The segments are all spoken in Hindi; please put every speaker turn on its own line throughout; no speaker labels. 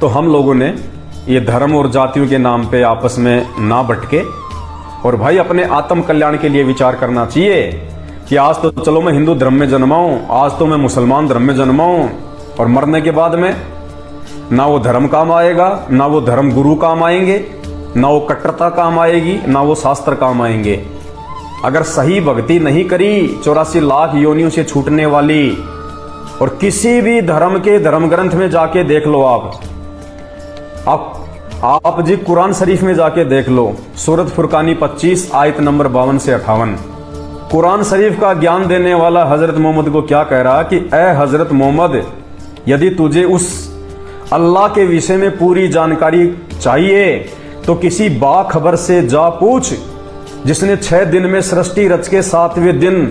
तो हम लोगों ने ये धर्म और जातियों के नाम पे आपस में ना भटके और भाई अपने आत्म कल्याण के लिए विचार करना चाहिए कि आज तो चलो मैं हिंदू धर्म में जन्माऊं, आज तो मैं मुसलमान धर्म में जन्माऊं, और मरने के बाद में ना वो धर्म काम आएगा, ना वो धर्म गुरु काम आएंगे, ना वो कट्टरता काम आएगी, ना वो शास्त्र काम आएंगे। अगर सही भक्ति नहीं करी 84 लाख योनियों से छूटने वाली, और किसी भी धर्म के धर्म ग्रंथ में जाके देख लो आप जी कुरान शरीफ में जाके देख लो, सूरत फुरकानी 25 आयत नंबर 52 से 58। कुरान शरीफ का ज्ञान देने वाला हजरत मोहम्मद को क्या कह रहा कि ए हजरत मोहम्मद, यदि तुझे उस अल्लाह के विषय में पूरी जानकारी चाहिए तो किसी बाखबर से जा पूछ, जिसने 6 दिन में सृष्टि रच के 7वें दिन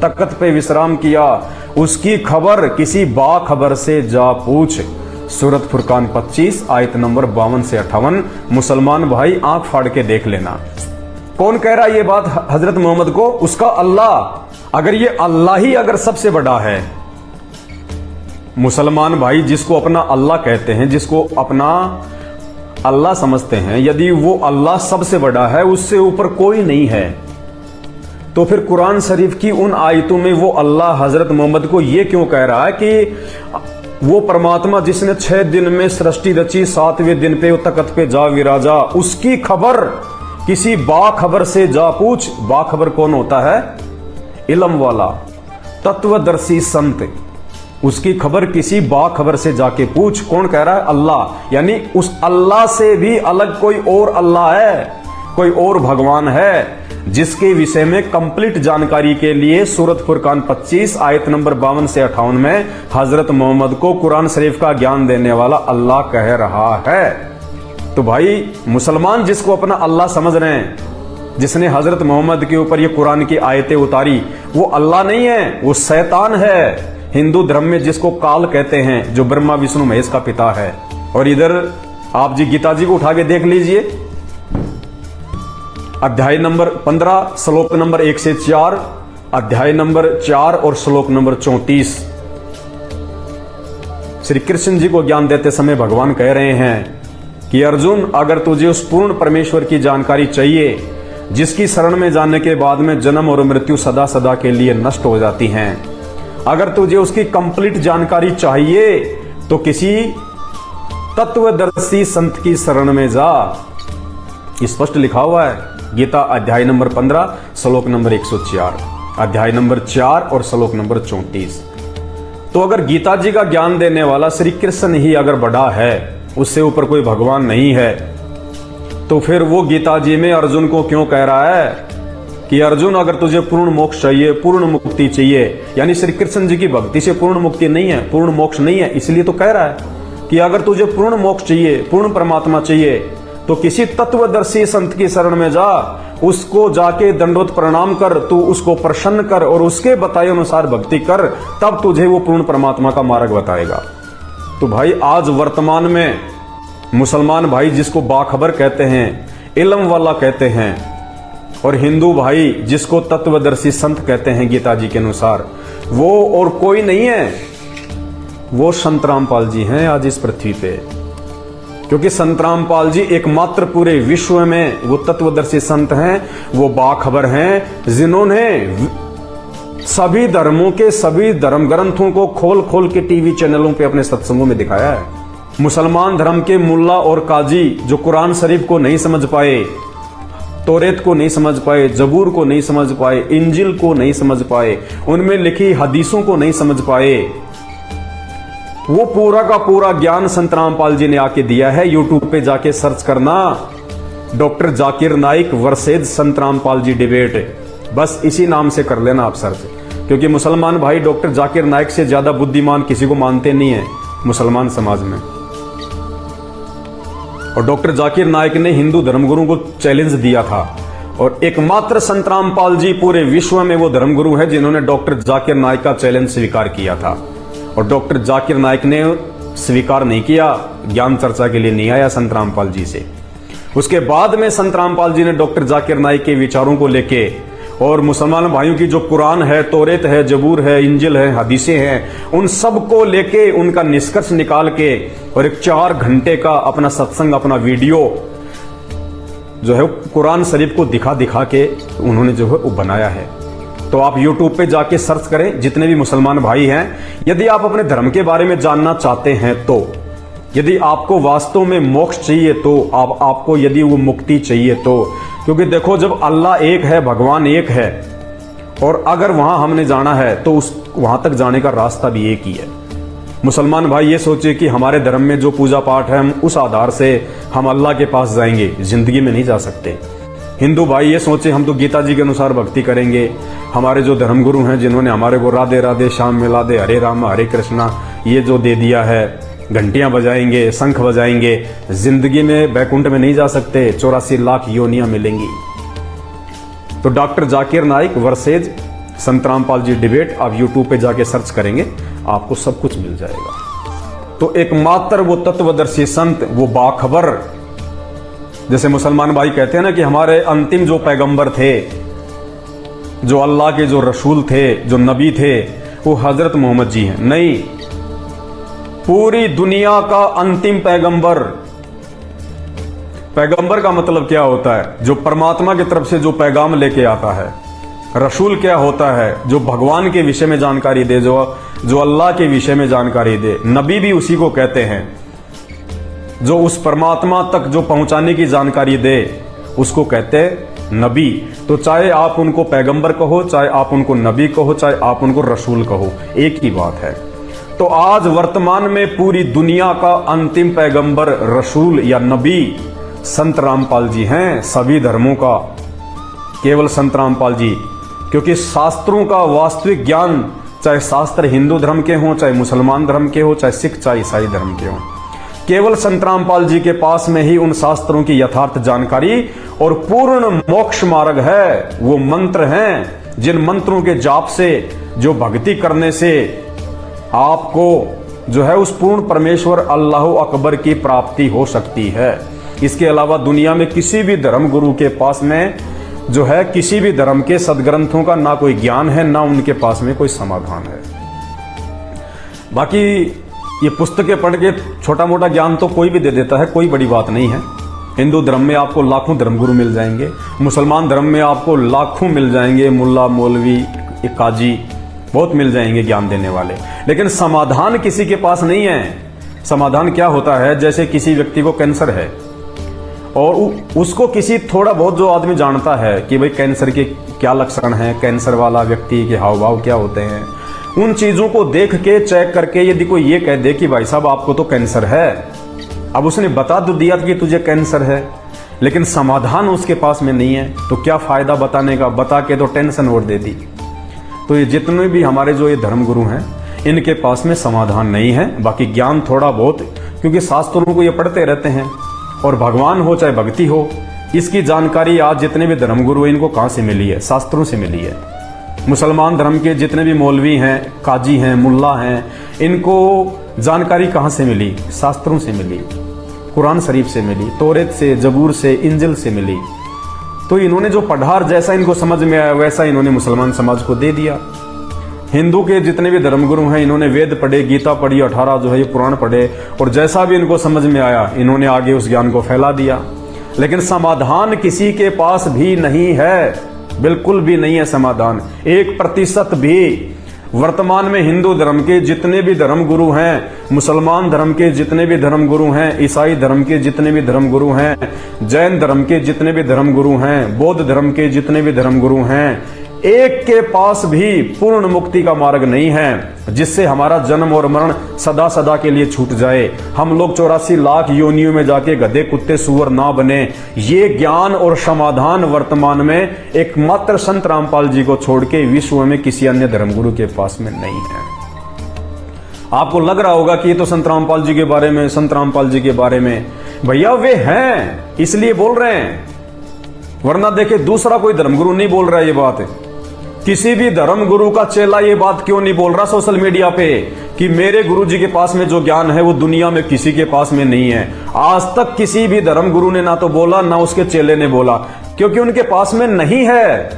तख्त पे विश्राम किया, उसकी खबर किसी बाखबर से जा पूछ। सूरत फुरकान 25 आयत नंबर 52 से 58। मुसलमान भाई आंख फाड़ के देख लेना। कौन कह रहा है ये बात हजरत मोहम्मद को? उसका अल्लाह। अगर ये अल्लाह ही अगर सबसे बड़ा है, मुसलमान भाई जिसको अपना अल्लाह कहते हैं, जिसको अपना अल्लाह समझते हैं, यदि वो अल्लाह सबसे बड़ा है, उससे ऊपर कोई नहीं है, तो फिर कुरान शरीफ की उन आयतों में वो अल्लाह हजरत मोहम्मद को ये क्यों कह रहा है कि वो परमात्मा जिसने 6 दिन में सृष्टि रची, 7वें दिन पे वो तख्त पे जा विराजा, उसकी खबर किसी बाखबर से जा पूछ। बाखबर कौन होता है? इल्म वाला, तत्वदर्शी संत। उसकी खबर किसी बाखबर से जाके पूछ। कौन कह रहा है? अल्लाह। यानी उस अल्लाह से भी अलग कोई और अल्लाह है, कोई और भगवान है, जिसके विषय में कंप्लीट जानकारी के लिए सूरत फुरकान 25 आयत नंबर 52 से 58 में हजरत मोहम्मद को कुरान शरीफ का ज्ञान देने वाला अल्लाह कह रहा है। तो भाई मुसलमान जिसको अपना अल्लाह समझ रहे हैं, जिसने हजरत मोहम्मद के ऊपर ये कुरान की आयतें उतारी, वो अल्लाह नहीं है, वो शैतान है। हिंदू धर्म में जिसको काल कहते हैं, जो ब्रह्मा विष्णु महेश का पिता है। और इधर आप जी गीता जी को उठा के देख लीजिए, अध्याय नंबर 15 श्लोक नंबर 1 से 4, अध्याय नंबर 4 और श्लोक नंबर 34। श्री कृष्ण जी को ज्ञान देते समय भगवान कह रहे हैं कि अर्जुन, अगर तुझे उस पूर्ण परमेश्वर की जानकारी चाहिए, जिसकी शरण में जाने के बाद में जन्म और मृत्यु सदा सदा के लिए नष्ट हो जाती हैं, अगर तुझे उसकी कंप्लीट जानकारी चाहिए तो किसी तत्वदर्शी संत की शरण में जा। स्पष्ट लिखा हुआ है गीता अध्याय नंबर 15 श्लोक नंबर 104, अध्याय नंबर 4 और श्लोक नंबर 34। तो अगर गीता जी का ज्ञान देने वाला श्री कृष्ण ही अगर बड़ा है, उससे ऊपर कोई भगवान नहीं है, तो फिर वो गीता जी में अर्जुन को क्यों कह रहा है कि अर्जुन, अगर तुझे पूर्ण मोक्ष चाहिए, पूर्ण मुक्ति चाहिए, यानी श्री कृष्ण जी की भक्ति से पूर्ण मुक्ति नहीं है, पूर्ण मोक्ष नहीं है, इसलिए तो कह रहा है कि अगर तुझे पूर्ण मोक्ष चाहिए, पूर्ण परमात्मा चाहिए, तो किसी तत्वदर्शी संत की शरण में जा, उसको जाके दंडवत प्रणाम कर, तू उसको प्रसन्न कर और उसके बताए अनुसार भक्ति कर, तब तुझे वो पूर्ण परमात्मा का मार्ग बताएगा। तो भाई आज वर्तमान में मुसलमान भाई जिसको बाखबर कहते हैं, इल्म वाला कहते हैं, और हिंदू भाई जिसको तत्वदर्शी संत कहते हैं गीता जी के अनुसार, वो और कोई नहीं है, वो संत रामपाल जी हैं आज इस पृथ्वी पे। क्योंकि संत रामपाल जी एकमात्र पूरे विश्व में वो तत्वदर्शी संत हैं, वो बाखबर हैं, जिन्होंने सभी धर्मों के सभी धर्म ग्रंथों को खोल खोल के टीवी चैनलों पे अपने सत्संगों में दिखाया है। मुसलमान धर्म के मुल्ला और काजी जो कुरान शरीफ को नहीं समझ पाए, तौरेत को नहीं समझ पाए, जबूर को नहीं समझ पाए, इंजिल को नहीं समझ पाए, उनमें लिखी हदीसों को नहीं समझ पाए, वो पूरा का पूरा ज्ञान संत रामपाल जी ने आके दिया है। यूट्यूब पे जाके सर्च करना, डॉक्टर जाकिर नाइक वर्सेज संत रामपाल जी डिबेट, बस इसी नाम से कर लेना आप सर्च। क्योंकि मुसलमान भाई डॉक्टर जाकिर नाइक से ज्यादा बुद्धिमान किसी को मानते नहीं है मुसलमान समाज में। और डॉक्टर जाकिर नाइक ने हिंदू धर्मगुरु को चैलेंज दिया था, और एकमात्र संत रामपाल जी पूरे विश्व में वो धर्मगुरु है जिन्होंने डॉक्टर जाकिर नाइक का चैलेंज स्वीकार किया था। और डॉक्टर जाकिर नाइक ने स्वीकार नहीं किया, ज्ञान चर्चा के लिए नहीं आया संत रामपाल जी से। उसके बाद में संत रामपाल जी ने डॉक्टर जाकिर नाइक के विचारों को लेके और मुसलमान भाइयों की जो कुरान है, तौरेत है, जबूर है, इंजिल है, हदीसें हैं, उन सब को लेके उनका निष्कर्ष निकाल के और एक 4 घंटे का अपना सत्संग, अपना वीडियो जो है कुरान शरीफ को दिखा दिखा के उन्होंने जो है वो बनाया है। तो आप YouTube पे जाके सर्च करें, जितने भी मुसलमान भाई हैं, यदि आप अपने धर्म के बारे में जानना चाहते हैं, तो यदि आपको वास्तव में मोक्ष चाहिए, तो आपको यदि वो मुक्ति चाहिए, तो क्योंकि देखो जब अल्लाह एक है, भगवान एक है, और अगर वहां हमने जाना है तो वहां तक जाने का रास्ता भी एक ही है। मुसलमान भाई ये सोचे कि हमारे धर्म में जो पूजा पाठ है, हम उस आधार से हम अल्लाह के पास जाएंगे, जिंदगी में नहीं जा सकते। हिंदू भाई ये सोचे हम तो गीता जी के अनुसार भक्ति करेंगे, हमारे जो धर्मगुरु हैं जिन्होंने हमारे को राधे राधे, श्याम मिला दे, हरे राम हरे कृष्णा ये जो दे दिया है, घंटियां बजाएंगे, शंख बजाएंगे, जिंदगी में बैकुंठ में नहीं जा सकते, 84 लाख योनियां मिलेंगी। तो डॉक्टर जाकिर नाइक वर्सेज संत रामपाल जी डिबेट आप YouTube पे जाके सर्च करेंगे, आपको सब कुछ मिल जाएगा। तो एकमात्र वो तत्वदर्शी संत, वो बाखबर, जैसे मुसलमान भाई कहते हैं ना कि हमारे अंतिम जो पैगंबर थे, जो अल्लाह के जो रसूल थे, जो नबी थे, वो हजरत मोहम्मद जी हैं। नहीं, पूरी दुनिया का अंतिम पैगंबर। पैगंबर का मतलब क्या होता है? जो परमात्मा की तरफ से जो पैगाम लेके आता है। रसूल क्या होता है? जो भगवान के विषय में जानकारी दे, जो अल्लाह के विषय में जानकारी दे। नबी भी उसी को कहते हैं, जो उस परमात्मा तक जो पहुंचाने की जानकारी दे, उसको कहते हैं नबी। तो चाहे आप उनको पैगंबर कहो, चाहे आप उनको नबी कहो, चाहे आप उनको रसूल कहो, एक ही बात है। तो आज वर्तमान में पूरी दुनिया का अंतिम पैगंबर, रसूल या नबी संत रामपाल जी हैं, सभी धर्मों का, केवल संत रामपाल जी। क्योंकि शास्त्रों का वास्तविक ज्ञान, चाहे शास्त्र हिंदू धर्म के हों, चाहे मुसलमान धर्म के हों, चाहे सिख, चाहे ईसाई धर्म के हों, केवल संत रामपाल जी के पास में ही उन शास्त्रों की यथार्थ जानकारी और पूर्ण मोक्ष मार्ग है। वो मंत्र हैं, जिन मंत्रों के जाप से, जो भक्ति करने से आपको जो है उस पूर्ण परमेश्वर अल्लाह अकबर की प्राप्ति हो सकती है। इसके अलावा दुनिया में किसी भी धर्म गुरु के पास में जो है, किसी भी धर्म के सदग्रंथों का ना कोई ज्ञान है, ना उनके पास में कोई समाधान है। बाकी ये पुस्तकें पढ़ के छोटा मोटा ज्ञान तो कोई भी दे देता है, कोई बड़ी बात नहीं है। हिंदू धर्म में आपको लाखों धर्मगुरु मिल जाएंगे, मुसलमान धर्म में आपको लाखों मिल जाएंगे, मुल्ला, मौलवी, काजी बहुत मिल जाएंगे ज्ञान देने वाले। लेकिन समाधान किसी के पास नहीं है। समाधान क्या होता है? जैसे किसी व्यक्ति को कैंसर है और उसको किसी थोड़ा बहुत जो आदमी जानता है कि भाई कैंसर के क्या लक्षण हैं, कैंसर वाला व्यक्ति के हाव भाव क्या होते हैं, उन चीजों को देख के चेक करके यदि कोई ये कह दे कि भाई साहब आपको तो कैंसर है, अब उसने बता तो दिया कि तुझे कैंसर है, लेकिन समाधान उसके पास में नहीं है, तो क्या फायदा बताने का? बता के तो टेंशन और दे दी। तो ये जितने भी हमारे जो ये धर्मगुरु हैं, इनके पास में समाधान नहीं है। बाकी ज्ञान थोड़ा बहुत, क्योंकि शास्त्रों को ये पढ़ते रहते हैं, और भगवान हो चाहे भक्ति हो, इसकी जानकारी आज जितने भी धर्मगुरु हैं इनको कहाँ से मिली है? शास्त्रों से मिली है। मुसलमान धर्म के जितने भी मौलवी हैं, काजी हैं, मुल्ला हैं, इनको जानकारी कहाँ से मिली? शास्त्रों से मिली, कुरान शरीफ से मिली, तौरेत से, जबूर से, इंजिल से मिली। तो इन्होंने जो पढ़ा, जैसा इनको समझ में आया वैसा इन्होंने मुसलमान समाज को दे दिया। हिंदू के जितने भी धर्मगुरु हैं, इन्होंने वेद पढ़े, गीता पढ़ी, 18 जो है ये पुराण पढ़े, और जैसा भी इनको समझ में आया इन्होंने आगे उस ज्ञान को फैला दिया। लेकिन समाधान किसी के पास भी नहीं है, बिल्कुल भी नहीं है समाधान। 1% भी वर्तमान में हिंदू धर्म के जितने भी धर्मगुरु हैं, मुसलमान धर्म के जितने भी धर्मगुरु हैं, ईसाई धर्म के जितने भी धर्मगुरु हैं, जैन धर्म के जितने भी धर्मगुरु हैं, बौद्ध धर्म के जितने भी धर्मगुरु हैं, एक के पास भी पूर्ण मुक्ति का मार्ग नहीं है जिससे हमारा जन्म और मरण सदा सदा के लिए छूट जाए, हम लोग 84 लाख योनियों में जाके गधे, कुत्ते, सुअर ना बने। ये ज्ञान और समाधान वर्तमान में एकमात्र संत रामपाल जी को छोड़ के विश्व में किसी अन्य धर्मगुरु के पास में नहीं है। आपको लग रहा होगा कि ये तो संत रामपाल जी के बारे में, संत रामपाल जी के बारे में, भैया वे हैं इसलिए बोल रहे हैं, वरना देखे दूसरा कोई धर्मगुरु नहीं बोल रहा है ये बात। किसी भी धर्म गुरु का चेला ये बात क्यों नहीं बोल रहा सोशल मीडिया पे कि मेरे गुरु जी के पास में जो ज्ञान है वो दुनिया में किसी के पास में नहीं है? आज तक किसी भी धर्म गुरु ने ना तो बोला, ना उसके चेले ने बोला, क्योंकि उनके पास में नहीं है।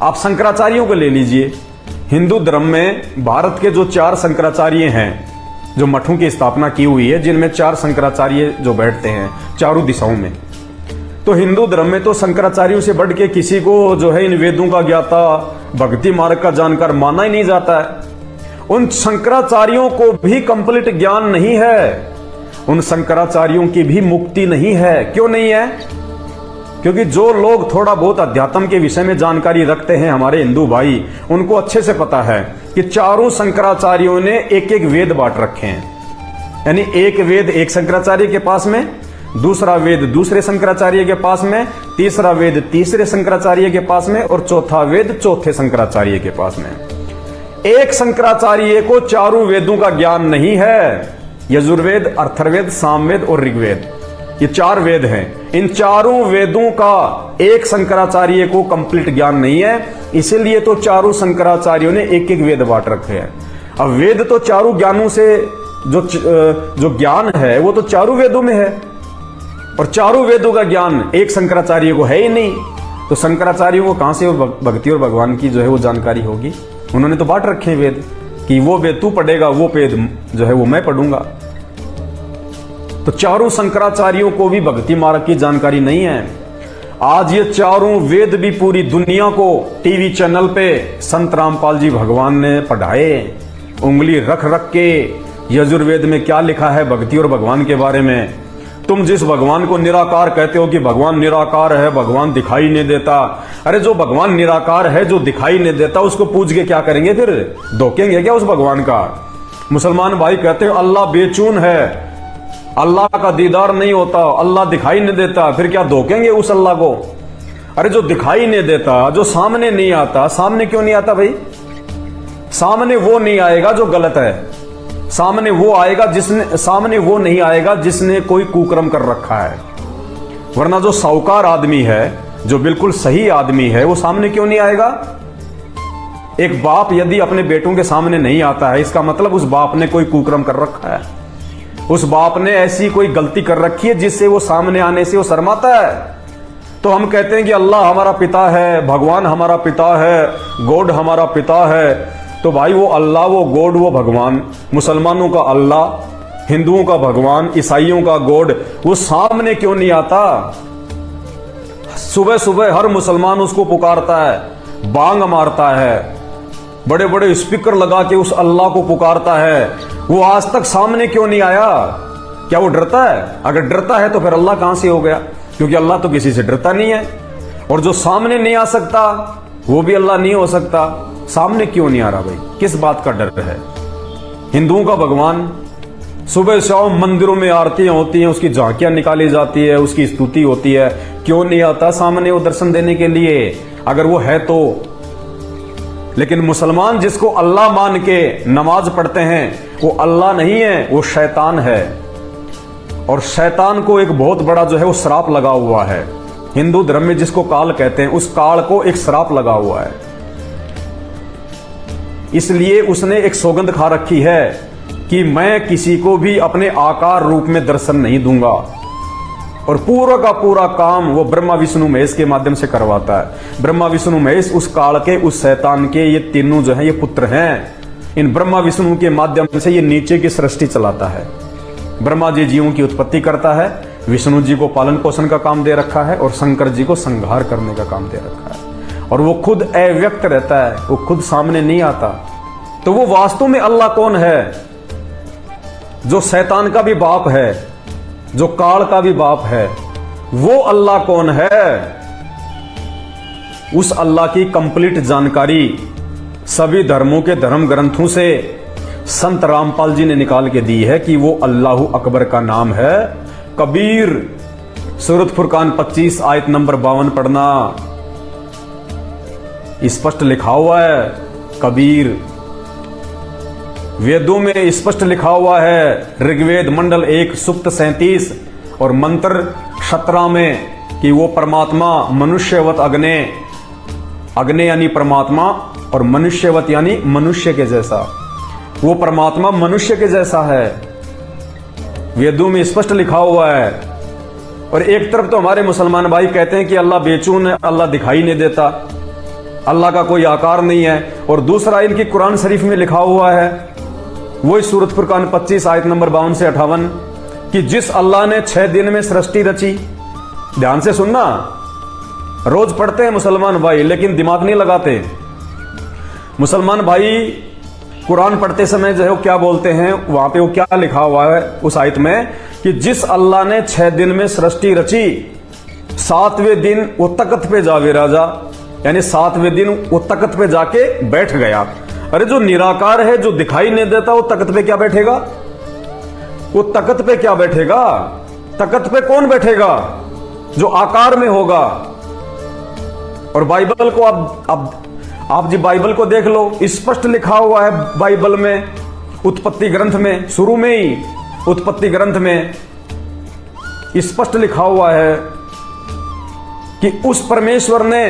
आप शंकराचार्यों को ले लीजिए। हिंदू धर्म में भारत के जो 4 शंकराचार्य हैं, जो मठों की स्थापना की हुई है, जिनमें 4 शंकराचार्य जो बैठते हैं चारों दिशाओं में, तो हिंदू धर्म में तो शंकराचार्यों से बढ़ के किसी को जो है इन वेदों का ज्ञाता, भक्ति मार्ग का जानकार माना ही नहीं जाता है। उन शंकराचार्यों को भी कंप्लीट ज्ञान नहीं है, उन शंकराचार्यों की भी मुक्ति नहीं है। क्यों नहीं है? क्योंकि जो लोग थोड़ा बहुत अध्यात्म के विषय में जानकारी रखते हैं, हमारे हिंदू भाई, उनको अच्छे से पता है कि चारों शंकराचार्यों ने एक एक वेद बांट रखे हैं। यानी एक वेद एक शंकराचार्य के पास में, दूसरा वेद दूसरे शंकराचार्य के पास में, तीसरा वेद तीसरे शंकराचार्य के पास में, और चौथा वेद चौथे शंकराचार्य के पास में। एक शंकराचार्य को चारों वेदों का ज्ञान नहीं है। यजुर्वेद, अथर्ववेद, सामवेद और ऋग्वेद, ये 4 वेद हैं। इन चारों वेदों का एक शंकराचार्य को कंप्लीट ज्ञान नहीं है, इसीलिए तो चारों शंकराचार्यों ने एक एक वेद बांट रखे हैं। अब वेद तो चारों ज्ञानों से जो ज्ञान है वो तो चारों वेदों में है, और चारों वेदों का ज्ञान एक शंकराचार्य को है ही नहीं, तो शंकराचार्यों को कहां से भक्ति और भगवान की जो है वो जानकारी होगी? उन्होंने तो बांट रखे हैं वेद कि वो वेद तू पढ़ेगा, वो वेद जो है वो मैं पढ़ूंगा। तो चारों शंकराचार्यों को भी भक्ति मार्ग की जानकारी नहीं है। आज ये चारों वेद भी पूरी दुनिया को टीवी चैनल पे संत रामपाल जी भगवान ने पढ़ाए, उंगली रख रख के यजुर्वेद में क्या लिखा है भक्ति और भगवान के बारे में। तुम जिस भगवान को निराकार कहते हो कि भगवान निराकार है, भगवान दिखाई नहीं देता, अरे जो भगवान निराकार है, जो दिखाई नहीं देता, उसको पूज के क्या करेंगे? फिर धोखेंगे क्या उस भगवान का? मुसलमान भाई कहते हो अल्लाह बेचून है, अल्लाह का दीदार नहीं होता, अल्लाह दिखाई नहीं देता, फिर क्या धोखेंगे उस अल्लाह को? अरे जो दिखाई नहीं देता, जो सामने नहीं आता, सामने क्यों नहीं आता भाई? सामने वो नहीं आएगा जो गलत है, सामने वो आएगा जिसने, सामने वो नहीं आएगा जिसने कोई कुकर्म कर रखा है। वरना जो साहूकार आदमी है, जो बिल्कुल सही आदमी है, वो सामने क्यों नहीं आएगा? एक बाप यदि अपने बेटों के सामने नहीं आता है, इसका मतलब उस बाप ने कोई कुकर्म कर रखा है, उस बाप ने ऐसी कोई गलती कर रखी है जिससे वो सामने आने से वो शर्माता है। तो हम कहते हैं कि अल्लाह हमारा पिता है, भगवान हमारा पिता है, गॉड हमारा पिता है। तो भाई वो अल्लाह, वो गॉड, वो भगवान, मुसलमानों का अल्लाह, हिंदुओं का भगवान, ईसाइयों का गॉड, वो सामने क्यों नहीं आता? सुबह सुबह हर मुसलमान उसको पुकारता है, बांग मारता है, बड़े बड़े स्पीकर लगा के उस अल्लाह को पुकारता है। वो आज तक सामने क्यों नहीं आया? क्या वो डरता है? अगर डरता है तो फिर अल्लाह कहां से हो गया? क्योंकि अल्लाह तो किसी से डरता नहीं है। और जो सामने नहीं आ सकता वो भी अल्लाह नहीं हो सकता। सामने क्यों नहीं आ रहा भाई? किस बात का डर है? हिंदुओं का भगवान, सुबह शाम मंदिरों में आरतियां होती हैं, उसकी झांकियां निकाली जाती है, उसकी स्तुति होती है, क्यों नहीं आता सामने वो दर्शन देने के लिए? अगर वो है तो। लेकिन मुसलमान जिसको अल्लाह मान के नमाज पढ़ते हैं, वो अल्लाह नहीं है, वो शैतान है। और शैतान को एक बहुत बड़ा जो है वो श्राप लगा हुआ है। हिंदू धर्म में जिसको काल कहते हैं, उस काल को एक श्राप लगा हुआ है। इसलिए उसने एक सौगंध खा रखी है कि मैं किसी को भी अपने आकार रूप में दर्शन नहीं दूंगा, और पूरा का पूरा काम वो ब्रह्मा विष्णु महेश के माध्यम से करवाता है। ब्रह्मा विष्णु महेश उस काल के, उस शैतान के, ये तीनों जो हैं ये पुत्र हैं। इन ब्रह्मा विष्णु के माध्यम से ये नीचे की सृष्टि चलाता है। ब्रह्मा जी जीवों की उत्पत्ति करता है, विष्णु जी को पालन पोषण का काम दे रखा है, और शंकर जी को संहार करने का काम दे रखा है। और वो खुद अव्यक्त रहता है, वो खुद सामने नहीं आता। तो वो वास्तव में अल्लाह कौन है? जो शैतान का भी बाप है, जो काल का भी बाप है, वो अल्लाह कौन है? उस अल्लाह की कंप्लीट जानकारी सभी धर्मों के धर्म ग्रंथों से संत रामपाल जी ने निकाल के दी है कि वो अल्लाह अकबर का नाम है कबीर। सूरत फुरकान 25 आयत नंबर 52 पढ़ना, स्पष्ट लिखा हुआ है कबीर। वेदों में स्पष्ट लिखा हुआ है, ऋग्वेद मंडल 1 सूक्त 37 और मंत्र 17 में कि वो परमात्मा मनुष्यवत अग्ने, अग्ने यानी परमात्मा, और मनुष्यवत यानी मनुष्य के जैसा। वो परमात्मा मनुष्य के जैसा है, वेदों में स्पष्ट लिखा हुआ है। और एक तरफ तो हमारे मुसलमान भाई कहते हैं कि अल्लाह बेचून है, अल्लाह दिखाई नहीं देता। अल्लाह का कोई आकार नहीं है। और दूसरा, इनकी कुरान शरीफ में लिखा हुआ है, वही सूरत फुरकान 25 आयत नंबर 52 से 58, कि जिस अल्लाह ने 6 दिन में सृष्टि रची। ध्यान से सुनना, रोज पढ़ते हैं मुसलमान भाई, लेकिन दिमाग नहीं लगाते। मुसलमान भाई कुरान पढ़ते समय जो है वो क्या बोलते हैं, वहां पे वो क्या लिखा हुआ है उस आयत में, कि जिस अल्लाह ने 6 दिन में सृष्टि रची, 7वें दिन वो तख्त पे जावे राजा, यानी 7वें दिन वो तख्त पे जाके बैठ गया। अरे जो निराकार है, जो दिखाई नहीं देता, वो तख्त पे क्या बैठेगा? वो तख्त पे क्या बैठेगा? तख्त पे कौन बैठेगा? जो आकार में होगा। और बाइबल को आप जी बाइबल को देख लो, स्पष्ट लिखा हुआ है बाइबल में, उत्पत्ति ग्रंथ में, शुरू में ही उत्पत्ति ग्रंथ में स्पष्ट लिखा हुआ है कि उस परमेश्वर ने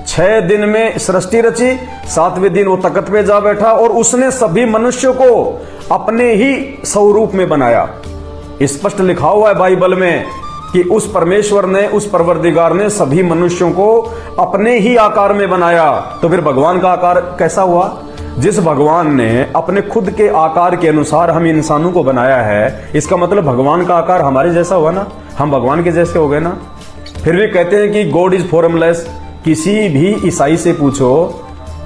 6 दिन में सृष्टि रची, 7वें दिन वो तख्त पे जा बैठा और उसने सभी मनुष्यों को अपने ही स्वरूप में बनाया। स्पष्ट लिखा हुआ है बाइबल में कि उस परमेश्वर ने, उस परवरदिगार ने सभी मनुष्यों को अपने ही आकार में बनाया। तो फिर भगवान का आकार कैसा हुआ? जिस भगवान ने अपने खुद के आकार के अनुसार हम इंसानों को बनाया है, इसका मतलब भगवान का आकार हमारे जैसा हुआ ना, हम भगवान के जैसे हो गए ना। फिर भी कहते हैं कि गॉड इज फॉर्मलेस। किसी भी ईसाई से पूछो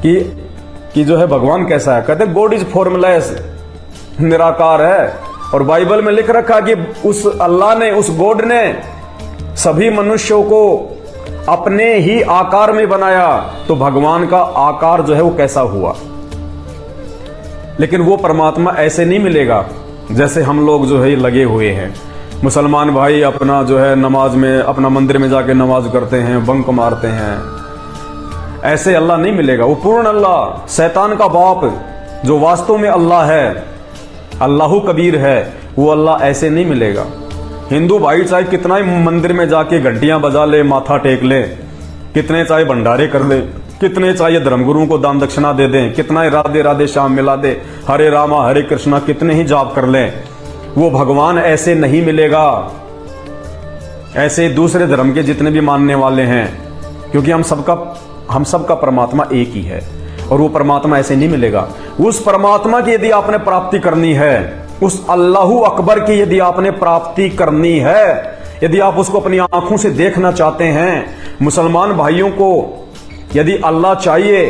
कि जो है भगवान कैसा है, कहते हैं गॉड इज फॉर्मलेस, निराकार है। और बाइबल में लिख रखा कि उस अल्लाह ने, उस गॉड ने सभी मनुष्यों को अपने ही आकार में बनाया। तो भगवान का आकार जो है वो कैसा हुआ? लेकिन वो परमात्मा ऐसे नहीं मिलेगा जैसे हम लोग जो है लगे हुए हैं। मुसलमान भाई अपना जो है नमाज में, अपना मंदिर में जाके नमाज करते हैं, बंक मारते हैं, ऐसे अल्लाह नहीं मिलेगा। वो पूर्ण अल्लाह, शैतान का बाप, जो वास्तव में अल्लाह है, अल्लाहु कबीर है, वो अल्लाह ऐसे नहीं मिलेगा। हिंदू भाई चाहे कितना ही मंदिर में जाके घंटियां बजा ले, माथा टेक ले, कितने चाहे भंडारे कर ले, कितने चाहिए धर्मगुरुओं को दान दक्षिणा दे दें, कितना ही राधे राधे श्याम मिला दे, हरे रामा हरे कृष्णा कितने ही जाप कर लें, वो भगवान ऐसे नहीं मिलेगा। ऐसे दूसरे धर्म के जितने भी मानने वाले हैं, क्योंकि हम सबका परमात्मा एक ही है और वो परमात्मा ऐसे नहीं मिलेगा। उस परमात्मा की यदि आपने प्राप्ति करनी है, उस अल्लाहु अकबर की यदि आपने प्राप्ति करनी है, यदि आप उसको अपनी आंखों से देखना चाहते हैं, मुसलमान भाइयों को यदि अल्लाह चाहिए,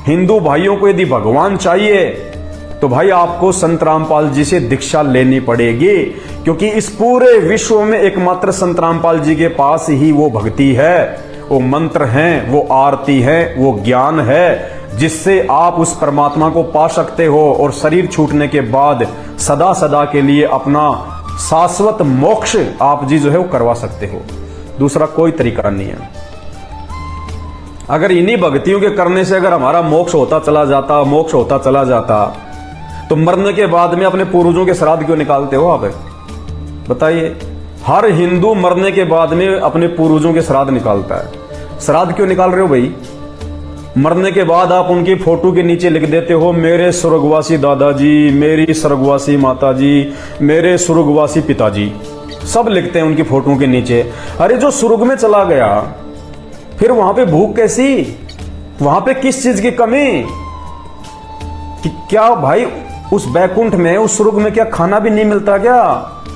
हिंदू भाइयों को यदि भगवान चाहिए, तो भाई आपको संत रामपाल जी से दीक्षा लेनी पड़ेगी। क्योंकि इस पूरे विश्व में एकमात्र संत रामपाल जी के पास ही वो भक्ति है, वो मंत्र हैं, वो आरती है, वो ज्ञान है, जिससे आप उस परमात्मा को पा सकते हो और शरीर छूटने के बाद सदा सदा के लिए अपना शाश्वत मोक्ष आप जी जो है वो करवा सकते हो। दूसरा कोई तरीका नहीं है। अगर इन्हीं भक्तियों के करने से अगर हमारा मोक्ष होता चला जाता तो मरने के बाद में अपने पूर्वजों के श्राद्ध क्यों निकालते हो आप? बताइए, हर हिंदू मरने के बाद में अपने पूर्वजों के श्राद्ध निकालता है। श्राद्ध क्यों निकाल रहे हो भाई? मरने के बाद आप उनकी फोटो के नीचे लिख देते हो, मेरे स्वर्गवासी दादाजी, मेरी स्वर्गवासी माताजी, मेरे स्वर्गवासी पिताजी, सब लिखते हैं उनकी फोटो के नीचे। अरे जो स्वर्ग में चला गया, फिर वहां पे भूख कैसी? वहां पे किस चीज की कमी? कि क्या भाई उस बैकुंठ में, उस स्वर्ग में क्या खाना भी नहीं मिलता क्या?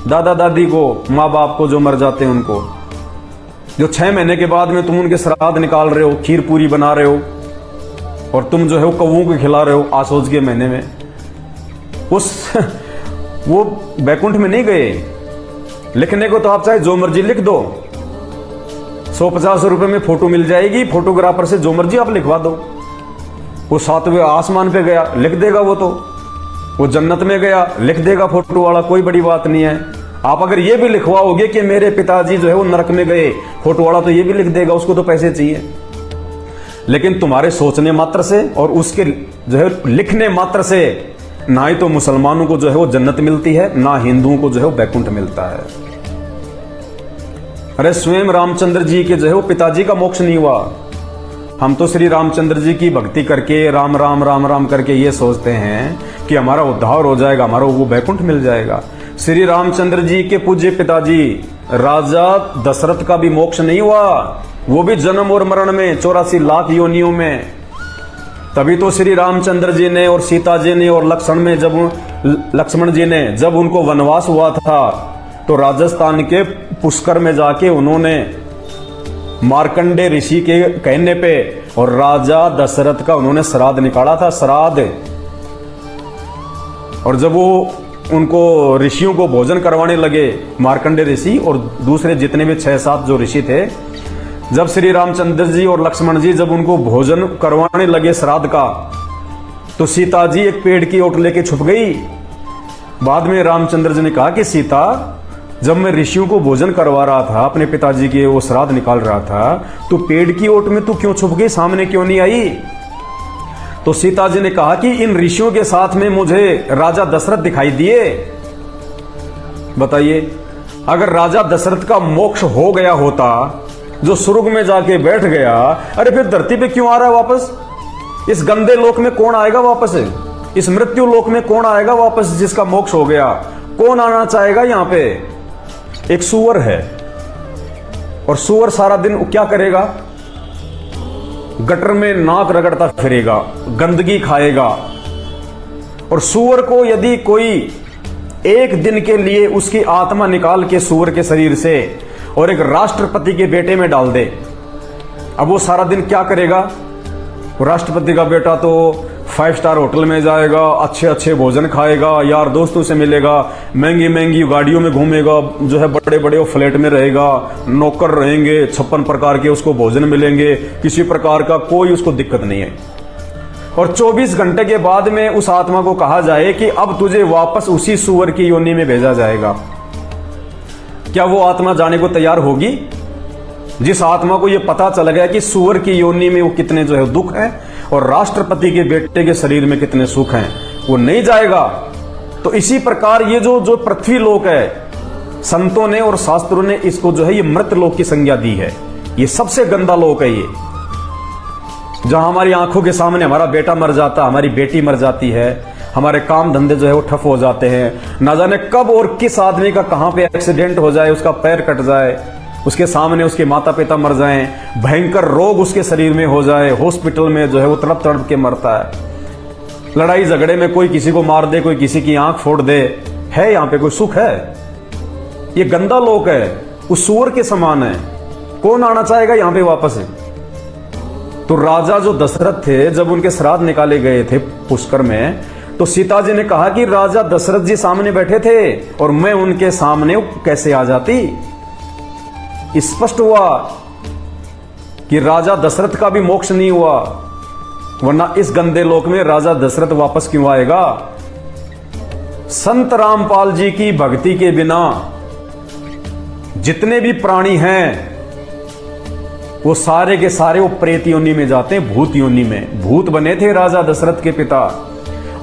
दादा दादी को, माँ बाप को जो मर जाते हैं उनको, जो 6 महीने के बाद में तुम उनके श्राद्ध निकाल रहे हो, खीर पूरी बना रहे हो और तुम जो है वो कौवों को खिला रहे हो आसोज के महीने में, वो बैकुंठ में नहीं गए। लिखने को तो आप चाहे जो मर्जी लिख दो, 150 रुपए में फोटो मिल जाएगी, फोटोग्राफर से जो मर्जी आप लिखवा दो, वो 7वें आसमान पे गया लिख देगा, वो जन्नत में गया लिख देगा फोटो वाला, कोई बड़ी बात नहीं है। आप अगर ये भी लिखवाओगे कि मेरे पिताजी जो है वो नरक में गए, फोटो वाला तो ये भी लिख देगा, उसको तो पैसे चाहिए। लेकिन तुम्हारे सोचने मात्र से और उसके जो है लिखने मात्र से ना ही तो मुसलमानों को जो है वो जन्नत मिलती है, ना हिंदुओं को जो है वो बैकुंठ मिलता है। अरे स्वयं रामचंद्र जी के जो है वो पिताजी का मोक्ष नहीं हुआ। हम तो श्री रामचंद्र जी की भक्ति करके राम राम राम राम करके ये सोचते हैं कि हमारा उद्धार हो जाएगा, हमारा वो बैकुंठ मिल जाएगा। श्री रामचंद्र जी के पूज्य पिताजी राजा दशरथ का भी मोक्ष नहीं हुआ, वो भी जन्म और मरण में 84 लाख योनियों में तभी तो श्री रामचंद्र जी ने और सीता जी ने और लक्ष्मण जी ने जब उनको वनवास हुआ था तो राजस्थान के पुष्कर में जाके उन्होंने मार्कंडे ऋषि के कहने पे और राजा दशरथ का उन्होंने श्राद्ध निकाला था, श्राद्ध। और जब वो उनको ऋषियों को भोजन करवाने लगे, मार्कंडे ऋषि और दूसरे जितने भी 6-7 जो ऋषि थे, जब श्री रामचंद्र जी और लक्ष्मण जी जब उनको भोजन करवाने लगे श्राद्ध का, तो सीता जी एक पेड़ की ओट लेके छुप गई। बाद में रामचंद्र जी ने कहा कि सीता, जब मैं ऋषियों को भोजन करवा रहा था, अपने पिताजी के वो श्राद्ध निकाल रहा था, तो पेड़ की ओट में तू क्यों छुप गई, सामने क्यों नहीं आई? तो सीता जी ने कहा कि इन ऋषियों के साथ में मुझे राजा दशरथ दिखाई दिए। बताइए, अगर राजा दशरथ का मोक्ष हो गया होता, जो स्वर्ग में जाके बैठ गया, अरे फिर धरती पे क्यों आ रहा है वापस? इस गंदे लोक में कौन आएगा वापस? इस मृत्यु लोक में कौन आएगा वापस जिसका मोक्ष हो गया? कौन आना चाहेगा? यहां पे एक सूअर है, और सूअर सारा दिन क्या करेगा? गटर में नाक रगड़ता फिरेगा, गंदगी खाएगा। और सूअर को यदि कोई एक दिन के लिए उसकी आत्मा निकाल के सूअर के शरीर से और एक राष्ट्रपति के बेटे में डाल दे, अब वो सारा दिन क्या करेगा? वो राष्ट्रपति का बेटा तो 5 स्टार होटल में जाएगा, अच्छे अच्छे भोजन खाएगा, यार दोस्तों से मिलेगा, महंगी महंगी गाड़ियों में घूमेगा, जो है बड़े बड़े फ्लैट में रहेगा, नौकर रहेंगे, 56 प्रकार के उसको भोजन मिलेंगे, किसी प्रकार का कोई उसको दिक्कत नहीं है। और 24 घंटे के बाद में उस आत्मा को कहा जाए कि अब तुझे वापस उसी सूअर की योनि में भेजा जाएगा। क्या वो आत्मा जाने को तैयार होगी? जिस आत्मा को यह पता चल गया कि सूअर की योनि में वो कितने जो है दुख है और राष्ट्रपति के बेटे के शरीर में कितने सुख हैं, वो नहीं जाएगा। तो इसी प्रकार ये जो पृथ्वी लोक है, संतों ने और शास्त्रों ने इसको जो है ये मृत लोक की संज्ञा दी है। ये सबसे गंदा लोक है ये, जहां हमारी आंखों के सामने हमारा बेटा मर जाता, हमारी बेटी मर जाती है, हमारे काम धंधे जो है वो ठप हो जाते हैं, ना जाने कब और किस आदमी का कहां पे एक्सीडेंट हो जाए, उसका पैर कट जाए, उसके सामने उसके माता पिता मर जाएं, भयंकर रोग उसके शरीर में हो जाए, हॉस्पिटल में जो है वो तड़प तड़प के मरता है, लड़ाई झगड़े में कोई किसी को मार दे, कोई किसी की आंख फोड़ दे, है यहाँ पे कोई सुख है? ये गंदा लोक है, उस सूअर के समान है। कौन आना चाहेगा यहाँ पे वापस? तो राजा जो दशरथ थे, जब उनके श्राद्ध निकाले गए थे पुष्कर में, तो सीता जी ने कहा कि राजा दशरथ जी सामने बैठे थे और मैं उनके सामने कैसे आ जाती? स्पष्ट हुआ कि राजा दशरथ का भी मोक्ष नहीं हुआ, वरना इस गंदे लोक में राजा दशरथ वापस क्यों आएगा? संत रामपाल जी की भक्ति के बिना जितने भी प्राणी हैं वो सारे के सारे वो प्रेत योनि में जाते हैं, भूत योनि में। भूत बने थे राजा दशरथ के पिता,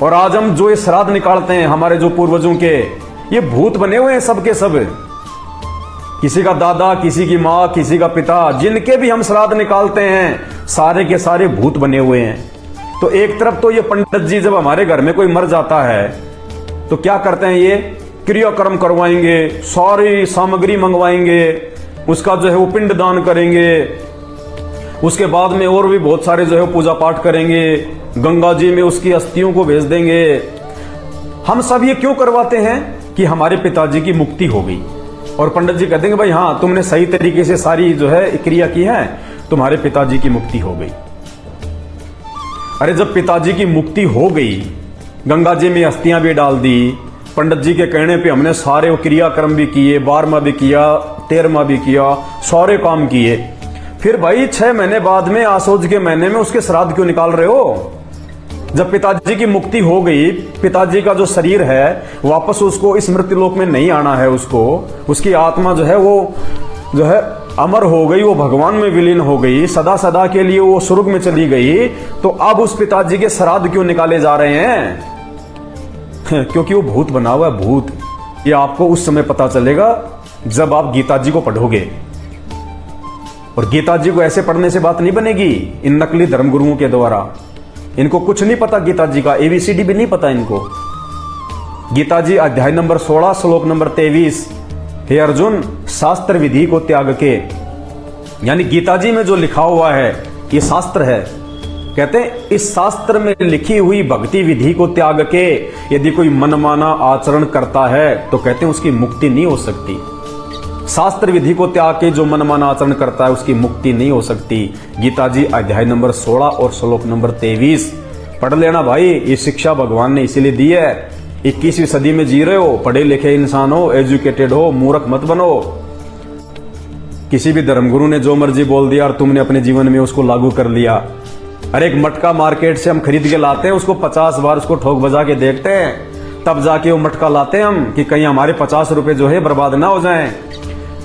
और आज हम जो ये श्राद्ध निकालते हैं हमारे जो पूर्वजों के, ये भूत बने हुए हैं सबके सब। किसी का दादा, किसी की माँ, किसी का पिता, जिनके भी हम श्राद्ध निकालते हैं सारे के सारे भूत बने हुए हैं। तो एक तरफ तो ये पंडित जी जब हमारे घर में कोई मर जाता है तो क्या करते हैं, ये क्रियाक्रम करवाएंगे, सारी सामग्री मंगवाएंगे, उसका जो है वो पिंड दान करेंगे, उसके बाद में और भी बहुत सारे जो है पूजा पाठ करेंगे, गंगा जी में उसकी अस्थियों को भेज देंगे। हम सब ये क्यों करवाते हैं? कि हमारे पिताजी की मुक्ति हो गई, और पंडित जी कहते हैं भाई हाँ तुमने सही तरीके से सारी जो है क्रिया की है, तुम्हारे पिताजी की मुक्ति हो गई। अरे जब पिताजी की मुक्ति हो गई, गंगा जी में अस्थियां भी डाल दी, पंडित जी के कहने पे हमने सारे वो क्रियाक्रम भी किए, 12वां भी किया, 13वां भी किया, सारे काम किए, फिर भाई 6 महीने बाद में आसोज के महीने में उसके श्राद्ध क्यों निकाल रहे हो? जब पिताजी की मुक्ति हो गई, पिताजी का जो शरीर है वापस उसको इस मृत्यु लोक में नहीं आना है, उसको उसकी आत्मा जो है वो जो है अमर हो गई, वो भगवान में विलीन हो गई, सदा सदा के लिए वो स्वर्ग में चली गई। तो अब उस पिताजी के श्राद्ध क्यों निकाले जा रहे हैं? क्योंकि वो भूत बना हुआ है, भूत। ये आपको उस समय पता चलेगा जब आप गीता जी को पढ़ोगे, और गीता जी को ऐसे पढ़ने से बात नहीं बनेगी इन नकली धर्मगुरुओं के द्वारा। इनको कुछ नहीं पता गीता जी का, ABCD भी नहीं पता इनको। गीता जी अध्याय नंबर 16 श्लोक नंबर 23, हे अर्जुन शास्त्र विधि को त्याग के, यानी गीता जी में जो लिखा हुआ है ये शास्त्र है, कहते हैं इस शास्त्र में लिखी हुई भक्ति विधि को त्याग के यदि कोई मनमाना आचरण करता है तो कहते हैं उसकी मुक्ति नहीं हो सकती। शास्त्र विधि को त्याग के जो मनमाना आचरण करता है उसकी मुक्ति नहीं हो सकती। गीता जी अध्याय नंबर 16 और श्लोक नंबर 23 पढ़ लेना भाई। ये शिक्षा भगवान ने इसीलिए दी है। 21वीं सदी में जी रहे हो, पढ़े लिखे इंसान हो, एजुकेटेड हो, मूर्ख मत बनो। किसी भी धर्मगुरु ने जो मर्जी बोल दिया और तुमने अपने जीवन में उसको लागू कर लिया। अरे एक मटका मार्केट से हम खरीद के लाते हैं, उसको 50 बार उसको ठोक बजा के देखते हैं, तब जाके वो मटका लाते हैं हम कि कहीं हमारे 50 रुपए जो है बर्बाद ना हो जाएं।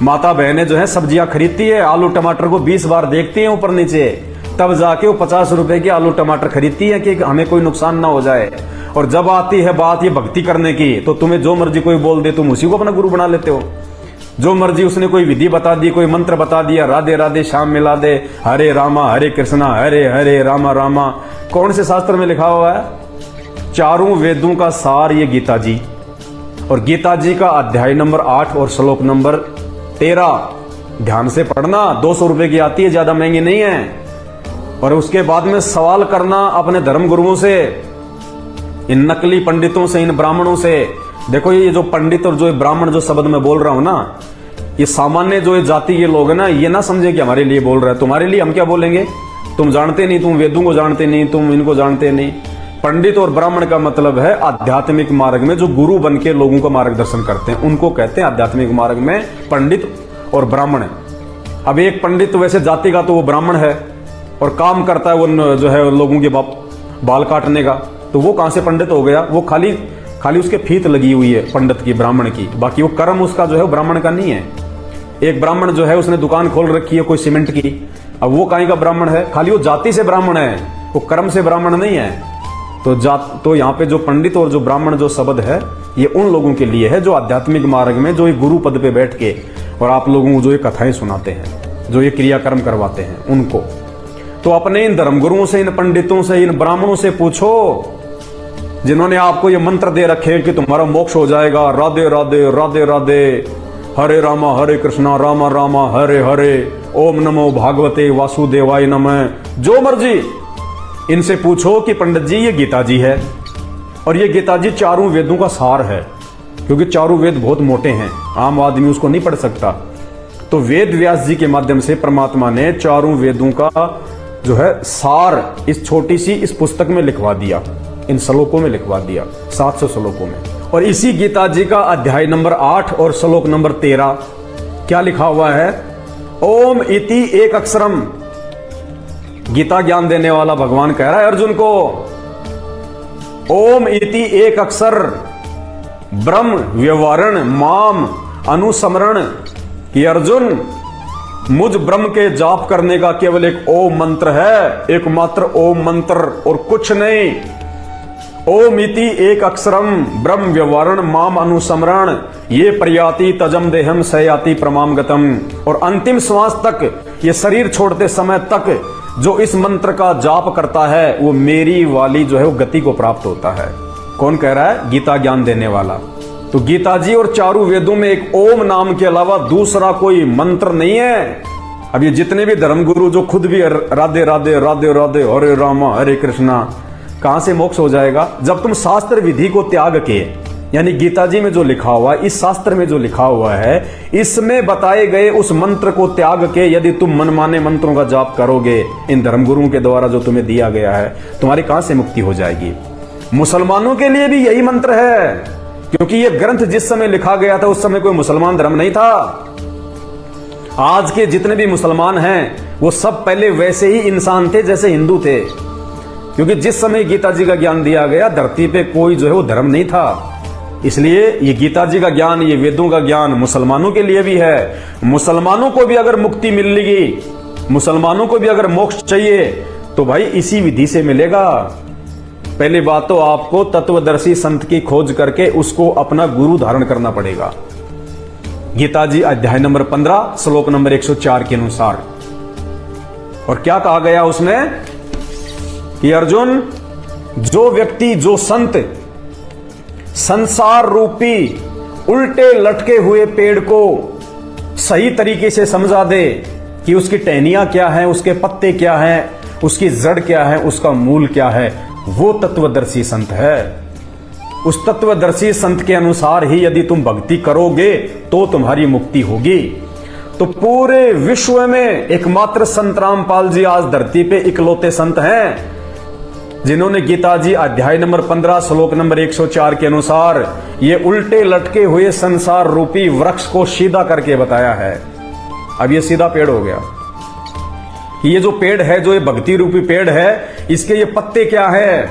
माता बहनें जो है सब्जियां खरीदती है, आलू टमाटर को 20 बार देखती है ऊपर नीचे, तब जाके वो 50 रुपए के आलू टमाटर खरीदती है कि हमें कोई नुकसान ना हो जाए। और जब आती है बात ये भक्ति करने की तो तुम्हें जो मर्जी कोई बोल दे तुम उसी को अपना गुरु बना लेते हो। जो मर्जी उसने कोई विधि बता दी, कोई मंत्र बता दिया, राधे राधे श्याम मिला दे, हरे रामा हरे कृष्णा हरे हरे रामा रामा। कौन से शास्त्र में लिखा हुआ है? चारों वेदों का सार ये गीता जी। और गीता जी का अध्याय नंबर 8 और श्लोक नंबर 13 ध्यान से पढ़ना। 200 रुपए की आती है, ज्यादा महंगी नहीं है। और उसके बाद में सवाल करना अपने धर्म गुरुओं से, इन नकली पंडितों से, इन ब्राह्मणों से। देखो ये जो पंडित और जो ब्राह्मण जो शब्द मैं बोल रहा हूं ना, ये सामान्य जो ये जाति के लोग है ना, ये ना समझे कि हमारे लिए बोल रहा है। तुम्हारे लिए हम क्या बोलेंगे? तुम जानते नहीं, तुम वेदों को जानते नहीं, तुम इनको जानते नहीं। पंडित और ब्राह्मण का मतलब है आध्यात्मिक मार्ग में जो गुरु बन के लोगों का मार्गदर्शन करते हैं, उनको कहते हैं आध्यात्मिक मार्ग में पंडित और ब्राह्मण। अब एक पंडित वैसे जाति का तो वो ब्राह्मण है और काम करता है वो जो है लोगों के बाल काटने का, तो वो कहां से पंडित हो गया? वो खाली उसके फीत लगी हुई है पंडित की, ब्राह्मण की, बाकी वो कर्म उसका जो है वो ब्राह्मण का नहीं है। एक ब्राह्मण जो है उसने दुकान खोल रखी है कोई सीमेंट की, अब वो काहे का ब्राह्मण है? खाली वो जाति से ब्राह्मण है, वो कर्म से ब्राह्मण नहीं है। तो यहाँ पे जो पंडित और जो ब्राह्मण जो शब्द है ये उन लोगों के लिए है जो आध्यात्मिक मार्ग में जो ये गुरु पद पे बैठ के और आप लोगों को जो ये कथाएं सुनाते हैं, जो ये क्रियाकर्म करवाते हैं उनको। तो अपने इन धर्मगुरुओं से, इन पंडितों से, इन ब्राह्मणों से पूछो जिन्होंने आपको ये मंत्र दे रखे कि तुम्हारा मोक्ष हो जाएगा, राधे राधे राधे राधे, हरे रामा हरे कृष्णा रामा रामा हरे हरे, ओम नमो भागवते वासुदेवाय नमः। जो मर्जी इनसे पूछो कि पंडित जी ये गीता जी है और ये गीता जी चारों वेदों का सार है, क्योंकि चारों वेद बहुत मोटे हैं, आम आदमी उसको नहीं पढ़ सकता। तो वेद व्यास जी के माध्यम से परमात्मा ने चारों वेदों का जो है सार इस छोटी सी इस पुस्तक में लिखवा दिया, इन श्लोकों में लिखवा दिया, 700 श्लोकों में। और इसी गीता जी का अध्याय नंबर 8 और श्लोक नंबर 13 क्या लिखा हुआ है? ओम इति एक अक्षरम। गीता ज्ञान देने वाला भगवान कह रहा है अर्जुन को, ओम इति एक अक्षर ब्रह्म व्यवहारण माम अनुसमरण, कि अर्जुन मुझ ब्रह्म के जाप करने का केवल एक ओम मंत्र है, एकमात्र ओम मंत्र और कुछ नहीं। ओम इति एक अक्षरम ब्रह्म व्यवहारण माम अनुसमरण, ये प्रयाति तजम देहम सयाति प्रमाम गतम। और अंतिम श्वास तक, ये शरीर छोड़ते समय तक जो इस मंत्र का जाप करता है वो मेरी वाली जो है वो गति को प्राप्त होता है। कौन कह रहा है? गीता ज्ञान देने वाला। तो गीता जी और चारों वेदों में एक ओम नाम के अलावा दूसरा कोई मंत्र नहीं है। अब ये जितने भी धर्मगुरु जो खुद भी राधे राधे राधे राधे हरे रामा हरे कृष्णा, कहां से मोक्ष हो जाएगा? जब तुम शास्त्र विधि को त्याग के, यानी गीता जी में जो लिखा हुआ है, इस शास्त्र में जो लिखा हुआ है, इसमें बताए गए उस मंत्र को त्याग के यदि तुम मनमाने मंत्रों का जाप करोगे इन धर्मगुरुओं के द्वारा जो तुम्हें दिया गया है, तुम्हारी कहां से मुक्ति हो जाएगी? मुसलमानों के लिए भी यही मंत्र है, क्योंकि ये ग्रंथ जिस समय लिखा गया था उस समय कोई मुसलमान धर्म नहीं था। आज के जितने भी मुसलमान हैं वो सब पहले वैसे ही इंसान थे जैसे हिंदू थे, क्योंकि जिस समय गीता जी का ज्ञान दिया गया धरती पे कोई जो है वो धर्म नहीं था। इसलिए ये गीता जी का ज्ञान, ये वेदों का ज्ञान मुसलमानों के लिए भी है। मुसलमानों को भी अगर मुक्ति मिलेगी, मुसलमानों को भी अगर मोक्ष चाहिए तो भाई इसी विधि से मिलेगा। पहली बात तो आपको तत्वदर्शी संत की खोज करके उसको अपना गुरु धारण करना पड़ेगा। गीता जी अध्याय नंबर 15 श्लोक नंबर 104 के अनुसार। और क्या कहा गया उसमें कि अर्जुन, जो व्यक्ति, जो संत संसार रूपी उल्टे लटके हुए पेड़ को सही तरीके से समझा दे कि उसकी टहनियां क्या हैं, उसके पत्ते क्या हैं, उसकी जड़ क्या है, उसका मूल क्या है, वो तत्वदर्शी संत है। उस तत्वदर्शी संत के अनुसार ही यदि तुम भक्ति करोगे तो तुम्हारी मुक्ति होगी। तो पूरे विश्व में एकमात्र संत रामपाल जी आज धरती पे इकलौते संत हैं जिन्होंने गीता जी अध्याय नंबर 15 श्लोक नंबर 104 के अनुसार ये उल्टे लटके हुए संसार रूपी वृक्ष को सीधा करके बताया है। अब ये सीधा पेड़ हो गया। ये जो पेड़ है, जो ये भक्ति रूपी पेड़ है, इसके ये पत्ते क्या है,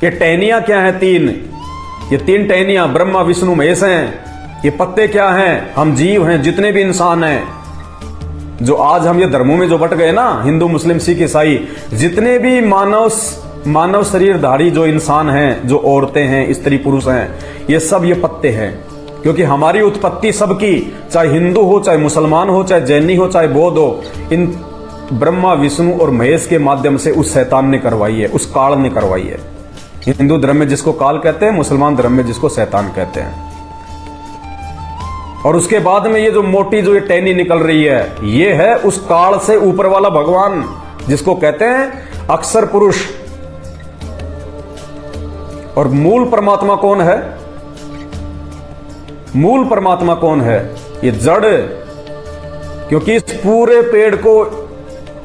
ये टहनियां क्या है, ये तीन टहनियां ब्रह्मा विष्णु महेश हैं। ये पत्ते क्या हैं, हम जीव हैं, जितने भी इंसान हैं, जो आज हम ये धर्मों में जो बट गए ना, हिंदू मुस्लिम सिख ईसाई, जितने भी मानव शरीरधारी जो इंसान हैं, जो औरतें हैं, स्त्री पुरुष हैं, ये सब ये पत्ते हैं। क्योंकि हमारी उत्पत्ति सबकी, चाहे हिंदू हो, चाहे मुसलमान हो, चाहे जैनी हो, चाहे बौद्ध हो, इन ब्रह्मा विष्णु और महेश के माध्यम से उस शैतान ने करवाई है, उस काल ने करवाई है। हिंदू धर्म में जिसको काल कहते हैं, मुसलमान धर्म में जिसको शैतान कहते हैं। और उसके बाद में ये जो मोटी जो ये टहनी निकल रही है, ये है उस काल से ऊपर वाला भगवान, जिसको कहते हैं अक्षर पुरुष। और मूल परमात्मा कौन है? मूल परमात्मा कौन है? ये जड़। क्योंकि इस पूरे पेड़ को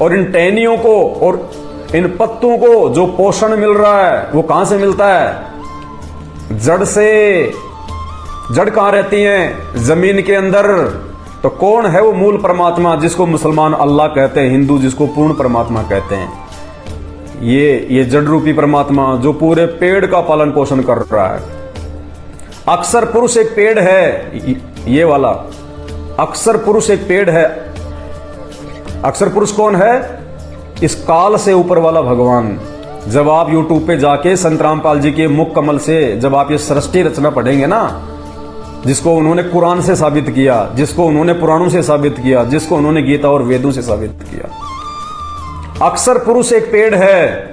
और इन टहनियों को और इन पत्तों को जो पोषण मिल रहा है, वो कहां से मिलता है? जड़ से। जड़ कहां रहती है? जमीन के अंदर। तो कौन है वो मूल परमात्मा, जिसको मुसलमान अल्लाह कहते हैं, हिंदू जिसको पूर्ण परमात्मा कहते हैं? ये जड़ रूपी परमात्मा जो पूरे पेड़ का पालन पोषण कर रहा है। अक्षर पुरुष एक पेड़ है, ये वाला अक्षर पुरुष एक पेड़ है। अक्षर पुरुष कौन है? इस काल से ऊपर वाला भगवान। जब आप YouTube पे जाके संत रामपाल जी के मुख कमल से जब आप ये सृष्टि रचना पढ़ेंगे ना, जिसको उन्होंने कुरान से साबित किया, जिसको उन्होंने पुराणों से साबित किया, जिसको उन्होंने गीता और वेदों से साबित किया। अक्षर पुरुष एक पेड़ है,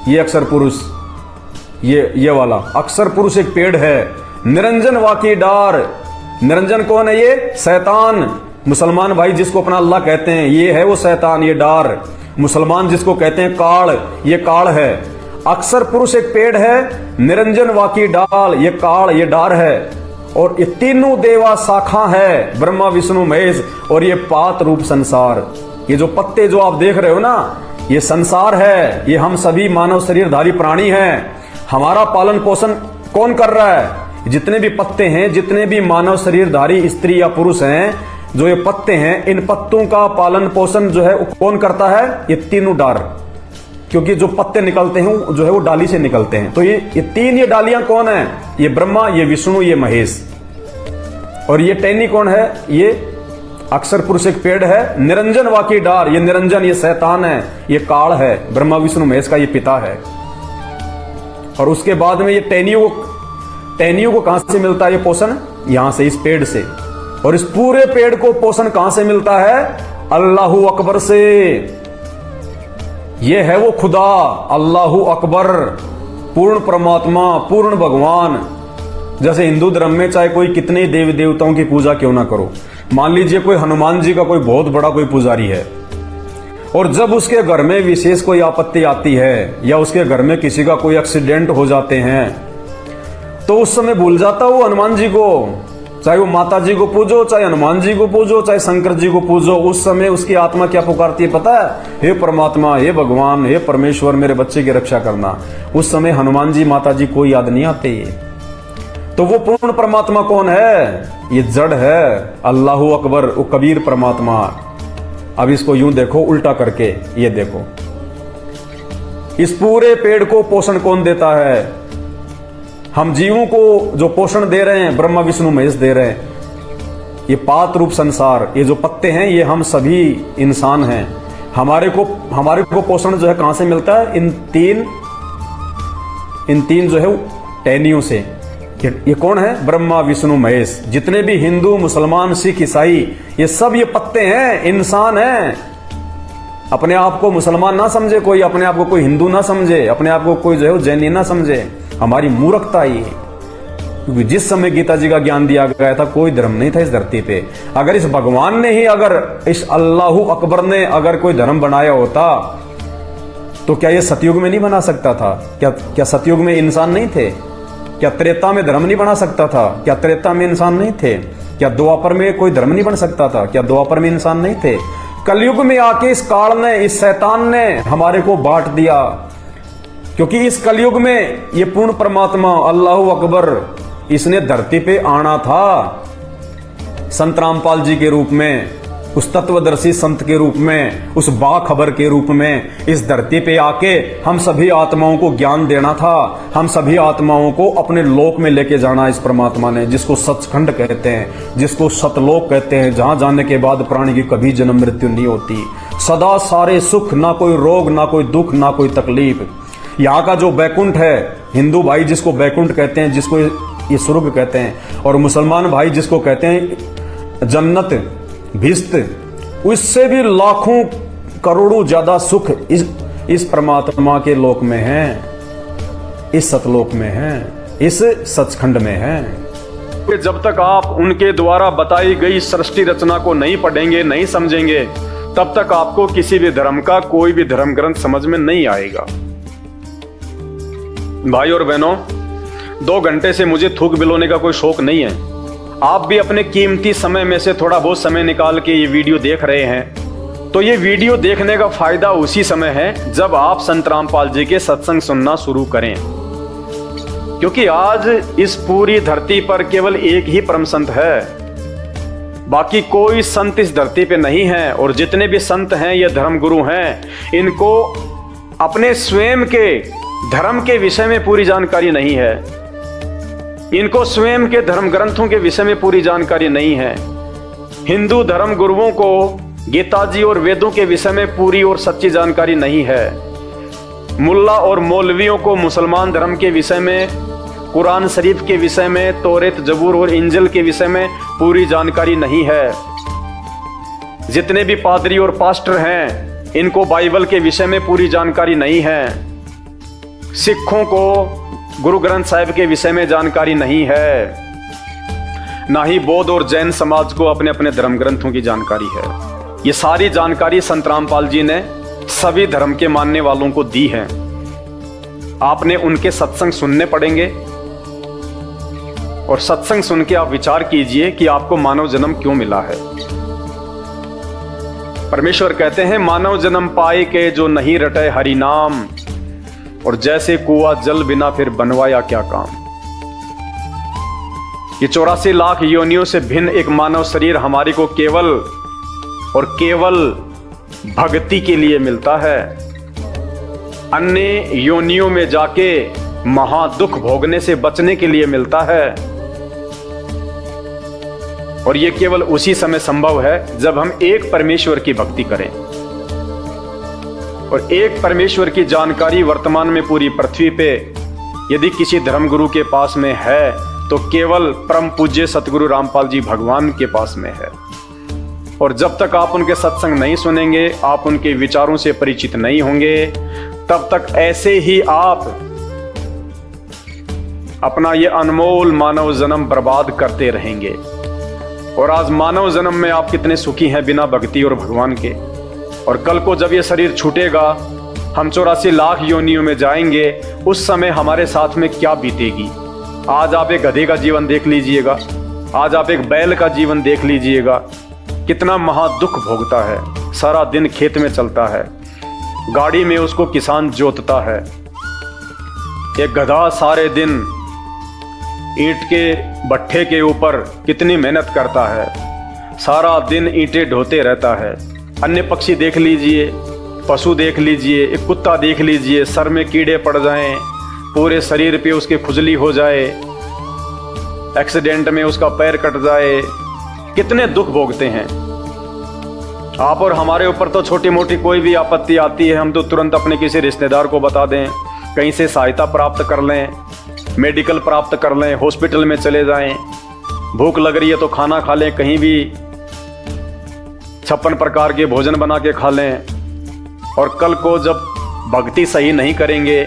ये अक्षर पुरुष, ये वाला अक्षर पुरुष एक पेड़ है। निरंजन वाकी डार। निरंजन कौन है? ये शैतान। मुसलमान भाई जिसको अपना अल्लाह कहते हैं, ये है वो शैतान, ये डार। मुसलमान जिसको कहते हैं काल, ये काल है। अक्षर पुरुष एक पेड़ है, निरंजन वाकी डाल, ये काल, ये डार है। और ये तीनों देवा शाखा है, ब्रह्मा विष्णु महेश, और ये पात रूप संसार। ये जो पत्ते जो आप देख रहे हो ना, ये संसार है, ये हम सभी मानव शरीरधारी प्राणी हैं। हमारा पालन पोषण कौन कर रहा है? जितने भी पत्ते हैं, जितने भी मानव शरीरधारी स्त्री या पुरुष हैं, जो ये पत्ते हैं, इन पत्तों का पालन पोषण जो है कौन करता है? ये तीनों डार। क्योंकि जो पत्ते निकलते हैं जो है वो डाली से निकलते हैं। तो ये तीन ये डालियां कौन है? ये ब्रह्मा, ये विष्णु, ये महेश। और ये टहनी कौन है? ये अक्षर पुरुष एक पेड़ है। निरंजन वाकी डार, ये निरंजन, ये शैतान है, ये काल है, ब्रह्मा विष्णु महेश का ये पिता है। और उसके बाद में ये टहनियों को कहां से मिलता है ये पोषण? यहां से, इस पेड़ से। और इस पूरे पेड़ को पोषण कहां से मिलता है? अल्लाहू अकबर से। ये है वो खुदा, अल्लाहू अकबर, पूर्ण परमात्मा, पूर्ण भगवान। जैसे हिंदू धर्म में चाहे कोई कितने देवी देवताओं की पूजा क्यों ना करो, मान लीजिए कोई हनुमान जी का कोई बहुत बड़ा कोई पुजारी है, और जब उसके घर में विशेष कोई आपत्ति आती है या उसके घर में किसी का कोई एक्सीडेंट हो जाते हैं, तो उस समय भूल जाता वो हनुमान जी को। चाहे वो माता जी को पूजो, चाहे हनुमान जी को पूजो, चाहे शंकर जी को पूजो, उस समय उसकी आत्मा क्या पुकारती है पता है? हे परमात्मा, हे भगवान, हे परमेश्वर, मेरे बच्चे की रक्षा करना। उस समय हनुमान जी, माता जी कोई याद नहीं आते। तो वो पूर्ण परमात्मा कौन है? ये जड़ है, अल्लाहू अकबर, वो कबीर परमात्मा। अब इसको यूं देखो, उल्टा करके ये देखो, इस पूरे पेड़ को पोषण कौन देता है? हम जीवों को जो पोषण दे रहे हैं, ब्रह्मा विष्णु महेश दे रहे हैं। ये पात रूप संसार, ये जो पत्ते हैं, ये हम सभी इंसान हैं। हमारे को पोषण जो है कहां से मिलता है? इन तीन जो है टहनियों से। ये कौन है? ब्रह्मा विष्णु महेश। जितने भी हिंदू, मुसलमान, सिख, ईसाई, ये सब ये पत्ते हैं, इंसान हैं। अपने आप को मुसलमान ना समझे कोई, अपने आप को कोई हिंदू ना समझे, अपने आप को कोई जो है जैनी ना समझे। हमारी मूर्खता ही है। क्योंकि जिस समय गीता जी का ज्ञान दिया गया था, कोई धर्म नहीं था इस धरती पे। अगर इस भगवान ने ही, अगर इस अल्लाहू अकबर ने अगर कोई धर्म बनाया होता, तो क्या ये सतयुग में नहीं बना सकता था? क्या सतयुग में इंसान नहीं थे? क्या त्रेता में धर्म नहीं बना सकता था? क्या त्रेता में इंसान नहीं थे? क्या द्वापर में कोई धर्म नहीं बन सकता था? क्या द्वापर में इंसान नहीं थे? कलयुग में आके इस काल ने, इस शैतान ने हमारे को बांट दिया, क्योंकि इस कलयुग में ये पूर्ण परमात्मा अल्लाहु अकबर इसने धरती पे आना था संत रामपाल जी के रूप में, उस तत्वदर्शी संत के रूप में, उस बाखबर के रूप में इस धरती पे आके हम सभी आत्माओं को ज्ञान देना था, हम सभी आत्माओं को अपने लोक में लेके जाना इस परमात्मा ने, जिसको सचखंड कहते हैं, जिसको सतलोक कहते हैं, जहां जाने के बाद प्राणी की कभी जन्म मृत्यु नहीं होती, सदा सारे सुख, ना कोई रोग, ना कोई दुख, ना कोई तकलीफ। यहाँ का जो बैकुंठ है, हिंदू भाई जिसको बैकुंठ कहते हैं, जिसको ये स्वर्ग कहते हैं, और मुसलमान भाई जिसको कहते हैं जन्नत, भिस्त, उससे भी लाखों करोड़ों ज्यादा सुख इस परमात्मा के लोक में है, इस सतलोक में है, इस सचखंड में है। जब तक आप उनके द्वारा बताई गई सृष्टि रचना को नहीं पढ़ेंगे, नहीं समझेंगे, तब तक आपको किसी भी धर्म का कोई भी धर्म ग्रंथ समझ में नहीं आएगा। भाई और बहनों, 2 घंटे से मुझे थूक बिलोने का कोई शौक नहीं है। आप भी अपने कीमती समय में से थोड़ा बहुत समय निकाल के ये वीडियो देख रहे हैं, तो ये वीडियो देखने का फायदा उसी समय है जब आप संत रामपाल जी के सत्संग सुनना शुरू करें, क्योंकि आज इस पूरी धरती पर केवल एक ही परम संत है, बाकी कोई संत इस धरती पे नहीं है। और जितने भी संत हैं, ये धर्म गुरु हैं, इनको अपने स्वयं के धर्म के विषय में पूरी जानकारी नहीं है, इनको स्वयं के धर्म ग्रंथों के विषय में पूरी जानकारी नहीं है। हिंदू धर्म गुरुओं को गीता जी और वेदों के विषय में पूरी और सच्ची जानकारी नहीं है। मुल्ला और मौलवियों को मुसलमान धर्म के विषय में, कुरान शरीफ के विषय में, तौरेत, जबूर और इंजिल के विषय में पूरी जानकारी नहीं है। जितने भी पादरी और पास्टर हैं, इनको बाइबल के विषय में पूरी जानकारी नहीं है। सिखों को गुरु ग्रंथ साहिब के विषय में जानकारी नहीं है, ना ही बौद्ध और जैन समाज को अपने अपने धर्म ग्रंथों की जानकारी है। ये सारी जानकारी संत रामपाल जी ने सभी धर्म के मानने वालों को दी है। आपने उनके सत्संग सुनने पड़ेंगे, और सत्संग सुन के आप विचार कीजिए कि आपको मानव जन्म क्यों मिला है। परमेश्वर कहते हैं, मानव जन्म पाए के जो नहीं रटे हरि नाम, और जैसे कुआ जल बिना फिर बनवाया क्या काम। ये 84 लाख योनियों से भिन्न एक मानव शरीर हमारी को केवल और केवल भक्ति के लिए मिलता है। अन्य योनियों में जाके महादुख भोगने से बचने के लिए मिलता है, और ये केवल उसी समय संभव है जब हम एक परमेश्वर की भक्ति करें। और एक परमेश्वर की जानकारी वर्तमान में पूरी पृथ्वी पे यदि किसी धर्मगुरु के पास में है, तो केवल परम पूज्य सतगुरु रामपाल जी भगवान के पास में है। और जब तक आप उनके सत्संग नहीं सुनेंगे, आप उनके विचारों से परिचित नहीं होंगे, तब तक ऐसे ही आप अपना ये अनमोल मानव जन्म बर्बाद करते रहेंगे। और आज मानव जन्म में आप कितने सुखी हैं बिना भक्ति और भगवान के। और कल को जब ये शरीर छूटेगा, हम 84 लाख योनियों में जाएंगे, उस समय हमारे साथ में क्या बीतेगी। आज आप एक गधे का जीवन देख लीजिएगा, आज आप एक बैल का जीवन देख लीजिएगा, कितना महादुख भोगता है। सारा दिन खेत में चलता है, गाड़ी में उसको किसान जोतता है। एक गधा सारे दिन ईंट के भट्ठे के ऊपर कितनी मेहनत करता है, सारा दिन ईंटें ढोते रहता है। अन्य पक्षी देख लीजिए, पशु देख लीजिए, एक कुत्ता देख लीजिए, सर में कीड़े पड़ जाएं, पूरे शरीर पे उसके खुजली हो जाए, एक्सीडेंट में उसका पैर कट जाए, कितने दुख भोगते हैं। आप और हमारे ऊपर तो छोटी मोटी कोई भी आपत्ति आती है, हम तो तुरंत अपने किसी रिश्तेदार को बता दें, कहीं से सहायता प्राप्त कर लें, मेडिकल प्राप्त कर लें, हॉस्पिटल में चले जाएं। भूख लग रही है तो खाना खा लें, कहीं भी 56 प्रकार के भोजन बना के खा लें। और कल को जब भक्ति सही नहीं करेंगे,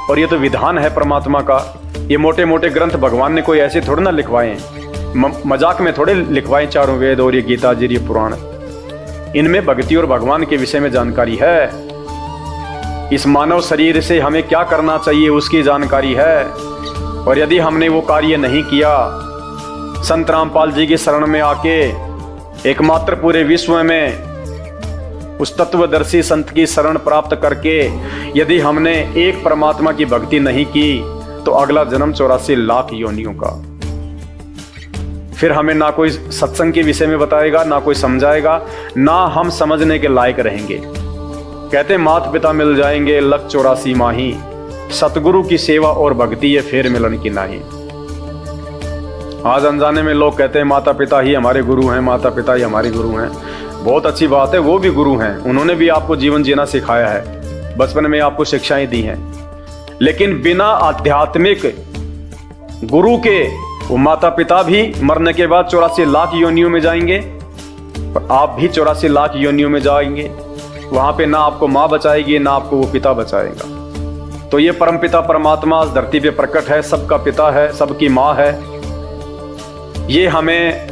और ये तो विधान है परमात्मा का, ये मोटे मोटे ग्रंथ भगवान ने कोई ऐसे थोड़े ना लिखवाए, मजाक में थोड़े लिखवाए। चारों वेद और ये गीता जी, ये पुराण, इनमें भक्ति और भगवान के विषय में जानकारी है। इस मानव शरीर से हमें क्या करना चाहिए उसकी जानकारी है। और यदि हमने वो कार्य नहीं किया, संत रामपाल जी की शरण में आके एकमात्र पूरे विश्व में उस तत्वदर्शी संत की शरण प्राप्त करके यदि हमने एक परमात्मा की भक्ति नहीं की, तो अगला जन्म 84 लाख योनियों का। फिर हमें ना कोई सत्संग के विषय में बताएगा, ना कोई समझाएगा, ना हम समझने के लायक रहेंगे। कहते माता पिता मिल जाएंगे लख 84 माही, सतगुरु की सेवा और भक्ति ये फेर मिलन की नाही। आज अनजाने में लोग कहते हैं माता पिता ही हमारे गुरु हैं, माता पिता ही हमारे गुरु हैं। बहुत अच्छी बात है, वो भी गुरु हैं, उन्होंने भी आपको जीवन जीना सिखाया है, बचपन में आपको शिक्षाएं दी हैं। लेकिन बिना आध्यात्मिक गुरु के वो माता पिता भी मरने के बाद 84 लाख योनियों में जाएंगे, और आप भी 84 लाख योनियों में जाएंगे। वहां पे ना आपको माँ बचाएगी, ना आपको वो पिता बचाएगा। तो ये परमपिता परमात्मा इस धरती पे प्रकट है, सबका पिता है, सबकी माँ है। ये हमें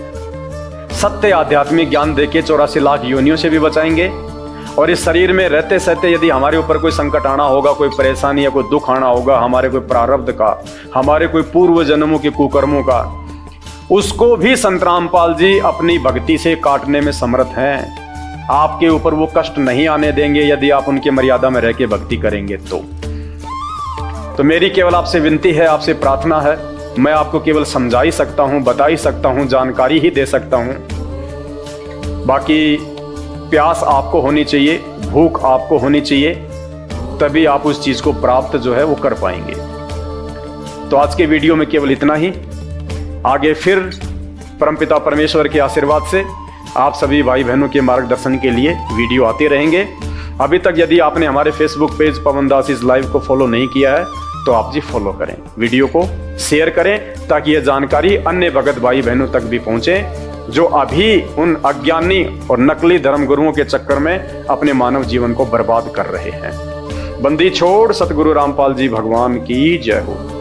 सत्य आध्यात्मिक ज्ञान देके 84 लाख योनियों से भी बचाएंगे। और इस शरीर में रहते सहते यदि हमारे ऊपर कोई संकट आना होगा, कोई परेशानी या कोई दुख आना होगा, हमारे कोई प्रारब्ध का, हमारे कोई पूर्व जन्मों के कुकर्मों का, उसको भी संत रामपाल जी अपनी भक्ति से काटने में समर्थ हैं। आपके ऊपर वो कष्ट नहीं आने देंगे यदि आप उनकी मर्यादा में रह के भक्ति करेंगे। तो मेरी केवल आपसे विनती है, आपसे प्रार्थना है, मैं आपको केवल समझा ही सकता हूं, बता ही सकता हूं, जानकारी ही दे सकता हूं। बाकी प्यास आपको होनी चाहिए, भूख आपको होनी चाहिए, तभी आप उस चीज को प्राप्त जो है वो कर पाएंगे। तो आज के वीडियो में केवल इतना ही। आगे फिर परमपिता परमेश्वर के आशीर्वाद से आप सभी भाई बहनों के मार्गदर्शन के लिए वीडियो आते रहेंगे। अभी तक यदि आपने हमारे Facebook page Pawan Das is live को फॉलो नहीं किया है तो आप जी फॉलो करें, वीडियो को शेयर करें, ताकि यह जानकारी अन्य भगत भाई बहनों तक भी पहुंचे जो अभी उन अज्ञानी और नकली धर्म गुरुओं के चक्कर में अपने मानव जीवन को बर्बाद कर रहे हैं। बंदी छोड़ सतगुरु रामपाल जी भगवान की जय हो।